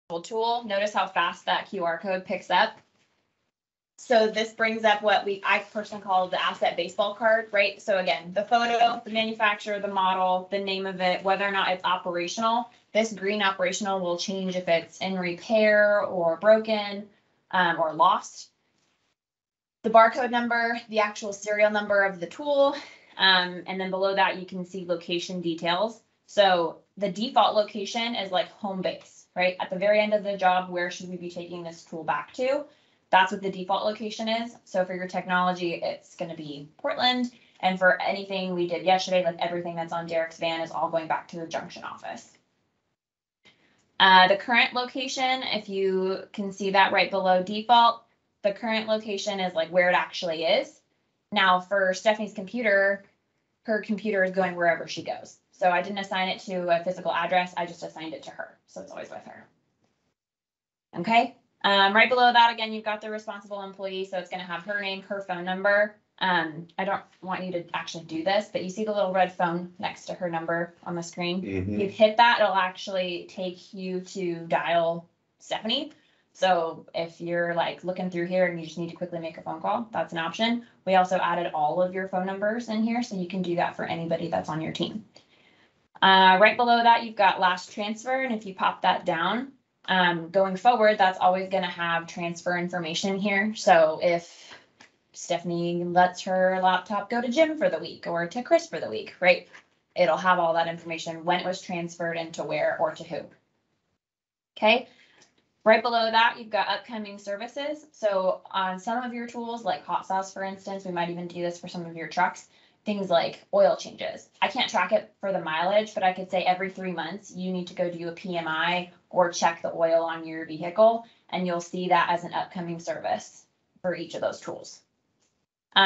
tool. Notice how fast that QR code picks up. So this brings up what I personally call the asset baseball card, right? So again, the photo, the manufacturer, the model, the name of it, whether or not it's operational. This green operational will change if it's in repair or broken or lost. The barcode number, the actual serial number of the tool, and then below that you can see location details. So the default location is like home base, right? At the very end of the job, where should we be taking this tool back to? That's what the default location is. So for your technology, it's going to be Portland. And for anything we did yesterday, like everything that's on Derek's van is all going back to the junction office. The current location, if you can see that right below default, the current location is like where it actually is. Now for Stephanie's computer, her computer is going wherever she goes. So I didn't assign it to a physical address. I just assigned it to her. So it's always with her. Okay. Right below that, again, you've got the responsible employee. So it's going to have her name, her phone number. I don't want you to actually do this, but you see the little red phone next to her number on the screen. Mhm. You hit that, it'll actually take you to dial Stephanie. So if you're like looking through here and you just need to quickly make a phone call, that's an option. We also added all of your phone numbers in here, so you can do that for anybody that's on your team. Right below that, you've got last transfer, and if you pop that down, going forward, that's always going to have transfer information here. So if Stephanie lets her laptop go to Jim for the week or to Chris for the week, right? It'll have all that information, when it was transferred and to where or to who. Okay. Right below that, you've got upcoming services. So on some of your tools, like hot sauce, for instance, we might even do this for some of your trucks, things like oil changes. I can't track it for the mileage, but I could say every 3 months, you need to go do a PMI or check the oil on your vehicle, and you'll see that as an upcoming service for each of those tools.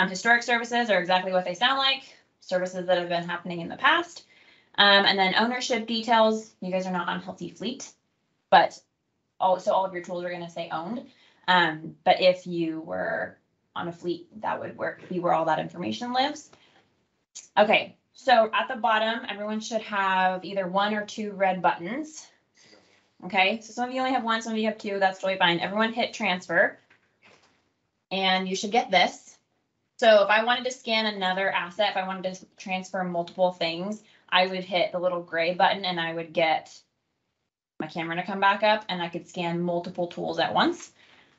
Historic services are exactly what they sound like, services that have been happening in the past. And then ownership details, you guys are not on Hilti Fleet, but all of your tools are going to say owned. But if you were on a fleet, that would be where all that information lives. Okay, so at the bottom, everyone should have either 1 or 2 red buttons. Okay, so some of you only have 1, some of you have 2, that's totally fine. Everyone hit transfer, and you should get this. So if I wanted to scan another asset, if I wanted to transfer multiple things, I would hit the little gray button and I would get my camera to come back up and I could scan multiple tools at once.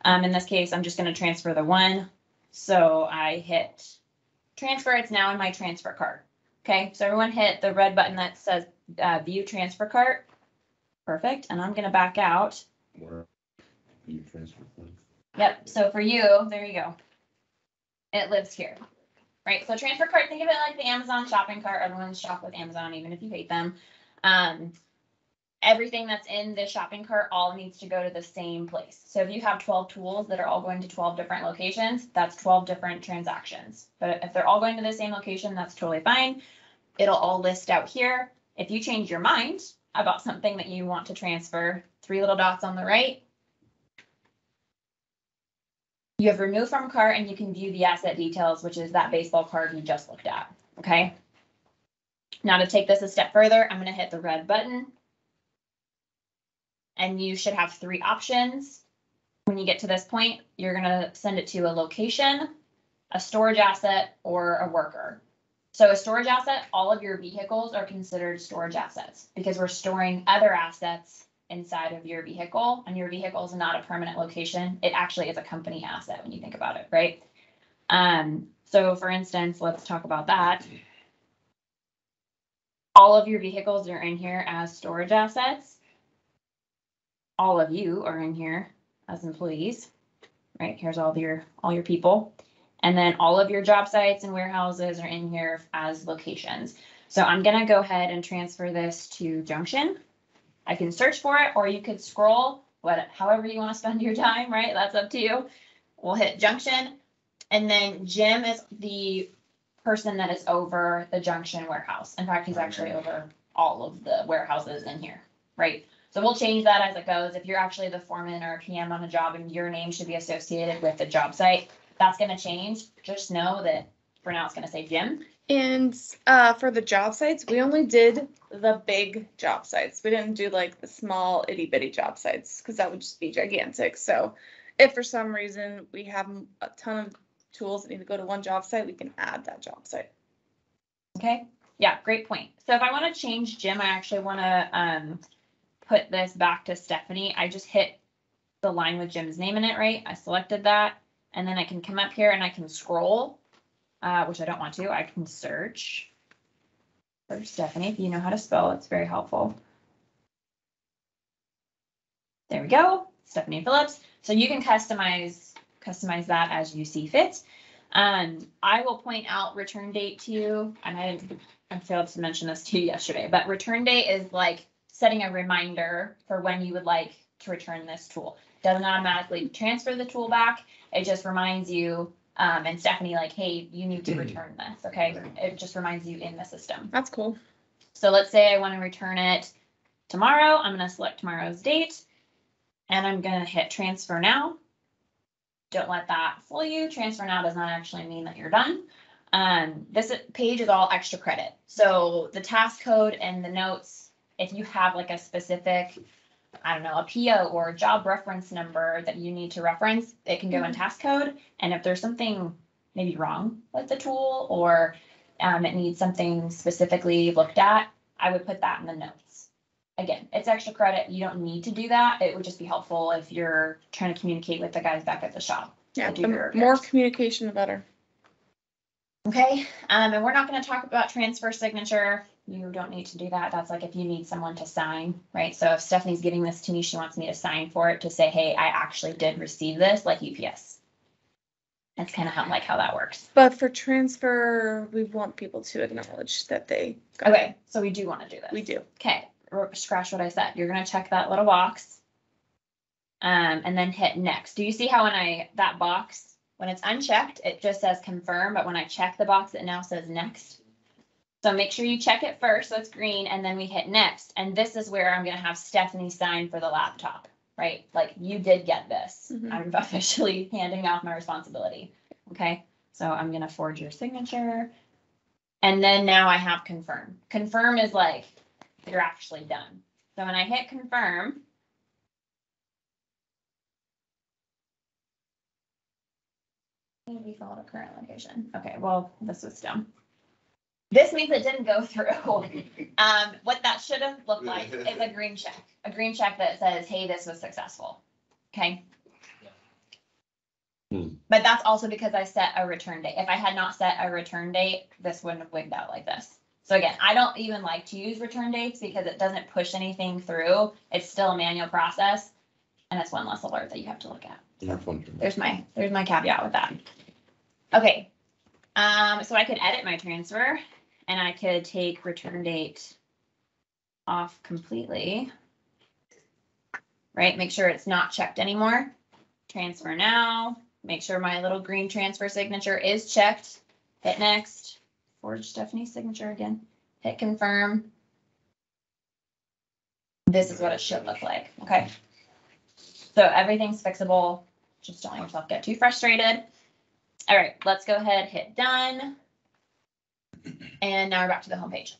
In this case, I'm just going to transfer the 1. So I hit transfer. It's now in my transfer cart. Okay, so everyone hit the red button that says view transfer cart. Perfect. And I'm going to back out. Where you transfer funds. Yep. So for you, there you go. It lives here. Right. So transfer cart, think of it like the Amazon shopping cart. Everyone's shop with Amazon, even if you hate them. Everything that's in the shopping cart all needs to go to the same place. So if you have 12 tools that are all going to 12 different locations, that's 12 different transactions. But if they're all going to the same location, that's totally fine. It'll all list out here. If you change your mind about something that you want to transfer, 3 little dots on the right. You have remove from cart and you can view the asset details, which is that baseball card you just looked at. Okay. Now to take this a step further, I'm going to hit the red button. And you should have 3 options. When you get to this point, you're going to send it to a location, a storage asset, or a worker. So a storage asset, all of your vehicles are considered storage assets because we're storing other assets inside of your vehicle, and your vehicle is not a permanent location. It actually is a company asset when you think about it, right? So for instance, let's talk about that. All of your vehicles are in here as storage assets. All of you are in here as employees, right? Here's all your people. And then all of your job sites and warehouses are in here as locations. So I'm going to go ahead and transfer this to Junction. I can search for it, or you could scroll, however you want to spend your time, right? That's up to you. We'll hit Junction. And then Jim is the person that is over the Junction warehouse. In fact, he's actually over all of the warehouses in here, right? So we'll change that as it goes. If you're actually the foreman or PM on a job and your name should be associated with the job site, that's going to change. Just know that for now it's going to say Jim. And for the job sites, we only did the big job sites. We didn't do like the small itty bitty job sites because that would just be gigantic. So if for some reason we have a ton of tools that need to go to one job site, we can add that job site. Okay, yeah, great point. So if I want to change Jim, I actually want to put this back to Stephanie. I just hit the line with Jim's name in it, right? I selected that, and then I can come up here and I can scroll, which I don't want to. I can search for Stephanie. If you know how to spell, it's very helpful. There we go, Stephanie Phillips. So you can customize that as you see fit. I will point out return date to you, and I failed to mention this to you yesterday, but return date is like setting a reminder for when you would like to return this tool. Doesn't automatically transfer the tool back. It just reminds you, and Stephanie, like, hey, you need to return this, okay? It just reminds you in the system. That's cool. So let's say I want to return it tomorrow. I'm going to select tomorrow's date, and I'm going to hit transfer now. Don't let that fool you. Transfer now does not actually mean that you're done. This page is all extra credit. So the task code and the notes, if you have like a specific, I don't know, a PO or a job reference number that you need to reference, it can go in task code. And if there's something maybe wrong with the tool or it needs something specifically looked at, I would put that in the notes. Again, it's extra credit. You don't need to do that. It would just be helpful if you're trying to communicate with the guys back at the shop. Yeah, the more communication, the better. Okay, and we're not going to talk about transfer signature. You don't need to do that. That's like if you need someone to sign, right? So if Stephanie's giving this to me, she wants me to sign for it to say, hey, I actually did receive this, like UPS. That's kind of how that works. But for transfer, we want people to acknowledge that they got Okay, it. so we do want to do this. We do. Okay, scratch what I said. You're going to check that little box. And then hit next. Do you see how that box, when it's unchecked, it just says confirm, but when I check the box, it now says next. So make sure you check it first, so it's green, and then we hit next. And this is where I'm going to have Stephanie sign for the laptop, right? Like you did get this. Mhm. I'm officially handing off my responsibility. Okay, so I'm going to forge your signature. And then now I have confirm. Confirm is like you're actually done. So when I hit confirm, default at current location. Okay, well, this was dumb. This means it didn't go through. What that should have looked like is a green check that says, hey, this was successful. Okay. But that's also because I set a return date. If I had not set a return date, this wouldn't have wigged out like this. So again, I don't even like to use return dates because it doesn't push anything through. It's still a manual process, and it's one less alert that you have to look at. So there's my caveat with that. Okay, so I could edit my transfer, and I could take return date off completely. Right, make sure it's not checked anymore. Transfer now. Make sure my little green transfer signature is checked. Hit next. Forge Stephanie's signature again. Hit confirm. This is what it should look like. Okay. So everything's fixable. Just don't let yourself get too frustrated. All right, let's go ahead, hit done. And now we're back to the home page.